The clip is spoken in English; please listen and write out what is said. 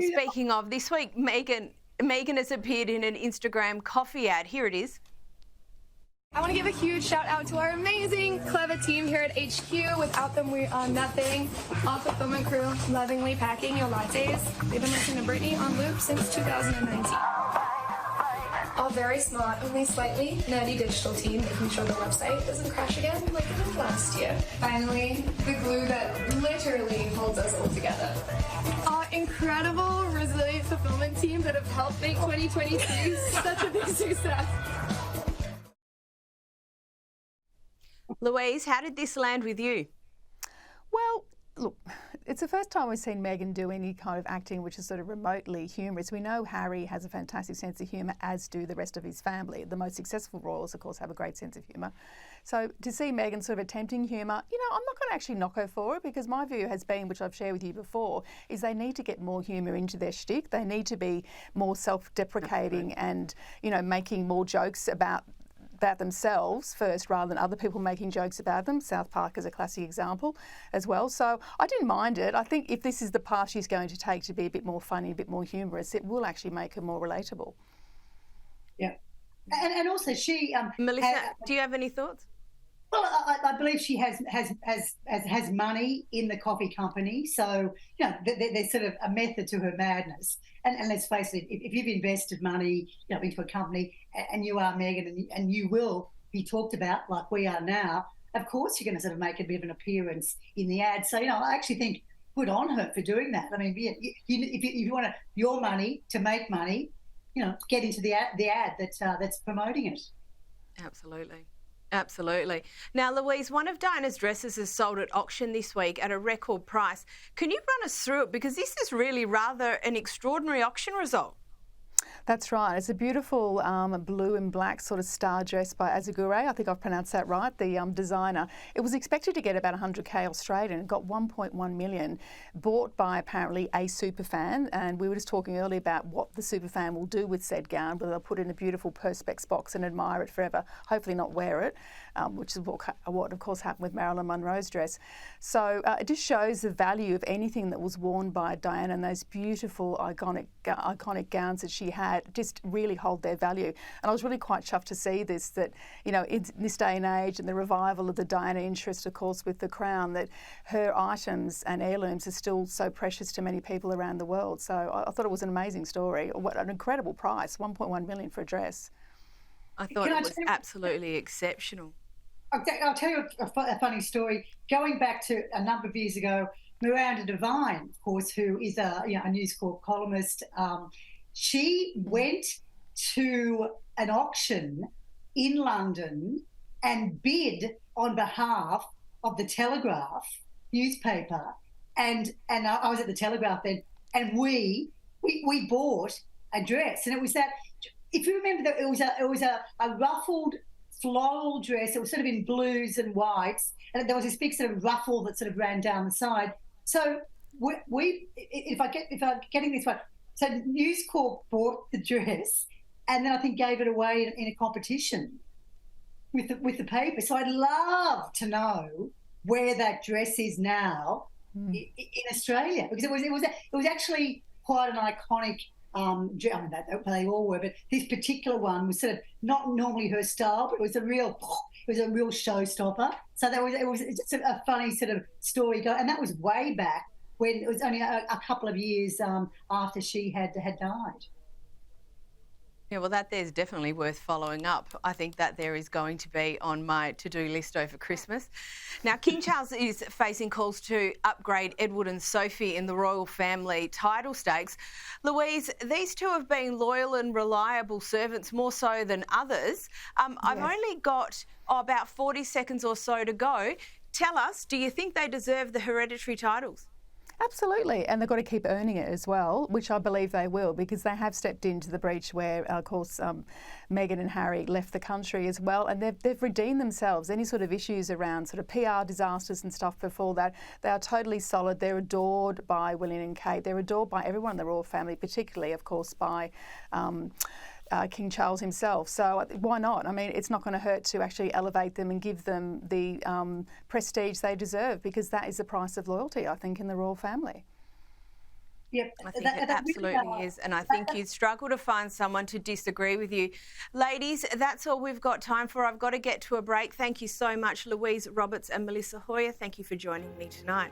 Speaking of, this week, Megan has appeared in an Instagram coffee ad. Here it is. I want to give a huge shout out to our amazing, clever team here at HQ. Without them, we are nothing. Our fulfillment crew, lovingly packing your lattes. They've been listening to Brittany on loop since 2019. Our very smart, only slightly nerdy digital team, making sure the website doesn't crash again like it did last year. Finally, the glue that literally holds us all together. Our incredible, resilient fulfillment team that have helped make 2023 such a big success. Louise, how did this land with you? Well, look, it's the first time we've seen Megan do any kind of acting which is sort of remotely humorous. We know Harry has a fantastic sense of humour, as do the rest of his family. The most successful royals, of course, have a great sense of humour. So to see Megan sort of attempting humour, you know, I'm not going to actually knock her for it, because my view has been, which I've shared with you before, is they need to get more humour into their shtick. They need to be more self-deprecating and, you know, making more jokes about themselves first rather than other people making jokes about them. South Park is a classic example as well. So I didn't mind it. I think if this is the path she's going to take, to be a bit more funny, a bit more humorous, it will actually make her more relatable. Yeah. And also she... Melissa, do you have any thoughts? Well, I believe she has money in the coffee company, so you know there's sort of a method to her madness. And let's face it, if you've invested money, you know, into a company, and you are Megan, and you will be talked about like we are now, of course you're going to sort of make a bit of an appearance in the ad. So you know, I actually think good on her for doing that. I mean, if you want your money to make money, you know, get into the ad that's promoting it. Absolutely. Absolutely. Now, Louise, one of Diana's dresses is sold at auction this week at a record price. Can you run us through it? Because this is really rather an extraordinary auction result. That's right. It's a beautiful blue and black sort of star dress by Azagure. I think I've pronounced that right, the designer. It was expected to get about 100k Australian. It got 1.1 million, bought by apparently a superfan. And we were just talking earlier about what the superfan will do with said gown, whether they'll put it in a beautiful Perspex box and admire it forever, hopefully not wear it, which is what of course happened with Marilyn Monroe's dress. So it just shows the value of anything that was worn by Diana, and those beautiful iconic gowns that she had just really hold their value. And I was really quite chuffed to see this, that, you know, in this day and age and the revival of the Diana interest, of course, with the crown, that her items and heirlooms are still so precious to many people around the world. So I thought it was an amazing story. What an incredible price, 1.1 million for a dress. I thought it was absolutely exceptional. I'll tell you a funny story. Going back to a number of years ago, Miranda Devine, of course, who is a News Corp columnist, she went to an auction in London and bid on behalf of the Telegraph newspaper, and I was at the Telegraph then, and we bought a dress, and it was that. If you remember, that it was a ruffled floral dress. It was sort of in blues and whites, and there was this big sort of ruffle that sort of ran down the side. So if I'm getting this right, so News Corp bought the dress, and then I think gave it away in a competition with the paper. So I'd love to know where that dress is now in Australia, because it was actually quite an iconic. I mean, they all were, but this particular one was sort of not normally her style, but it was a real showstopper. So it was just a funny sort of story, and that was way back when it was only a couple of years after she had died. Yeah, well, that there's definitely worth following up. I think that there is going to be on my to-do list over Christmas. Now, King Charles is facing calls to upgrade Edward and Sophie in the royal family title stakes. Louise, these two have been loyal and reliable servants, more so than others. Yes. I've only got about 40 seconds or so to go. Tell us, do you think they deserve the hereditary titles? Absolutely, and they've got to keep earning it as well, which I believe they will, because they have stepped into the breach where, of course, Meghan and Harry left the country as well, and they've redeemed themselves. Any sort of issues around sort of PR disasters and stuff before that, they are totally solid. They're adored by William and Kate. They're adored by everyone in the royal family, particularly, of course, by King Charles himself. So why not? I mean, it's not going to hurt to actually elevate them and give them the prestige they deserve, because that is the price of loyalty, I think, in the royal family. Yep. I think it absolutely is, and I think you'd struggle to find someone to disagree with you. Ladies, that's all we've got time for. I've got to get to a break. Thank you so much, Louise Roberts and Melissa Hoyer. Thank you for joining me tonight.